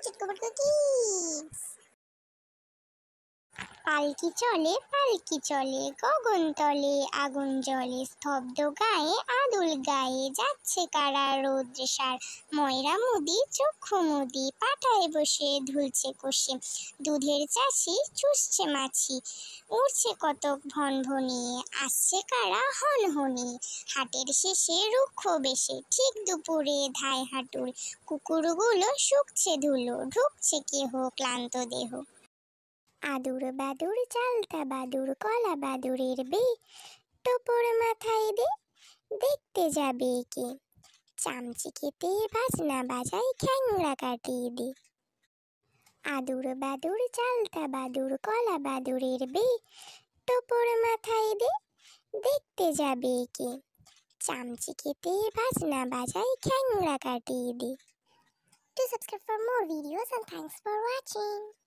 চিটকুপুটকু kids. পালকি চলে পালকি চলে, গগন তলে আগুন জ্বলে, স্তব্ধ গায়ে আদুল গায়ে, যাচ্ছে কারা রৌদ্রে সার, ময়রা মুদি চক্ষু মুদি, পাটায় বসে ধুলছে কষে, দুধের চাষি চুষছে মাছি, উড়ছে কতক ভনভনিয়ে, আসছে কারা হনহনিয়ে, হাটের শেষে রুক্ষ বেশে, ঠিক দুপুরে ধায় হাঁটুর, কুকুরগুলো শুকছে ধুলো, ঢুকছে কেহ ক্লান্ত দেহ। আদুর বাদুর চালতা বাদুর, কলা বাদুরের বে, টোপর মাথায় দে, দেখতে যাবে কে, চামচিকেতে বাজনা বাজায়, খ্যাংরা কাটিয়ে দে। আদুর বাদুর চালতা বাদুর, কলা বাদুরের বে, টোপর মাথায় দে, দেখতে যাবে কে, চামচিকেতে বাজনা বাজায়, খ্যাংরা কাটিয়ে দে। Do subscribe for more videos and thanks for watching.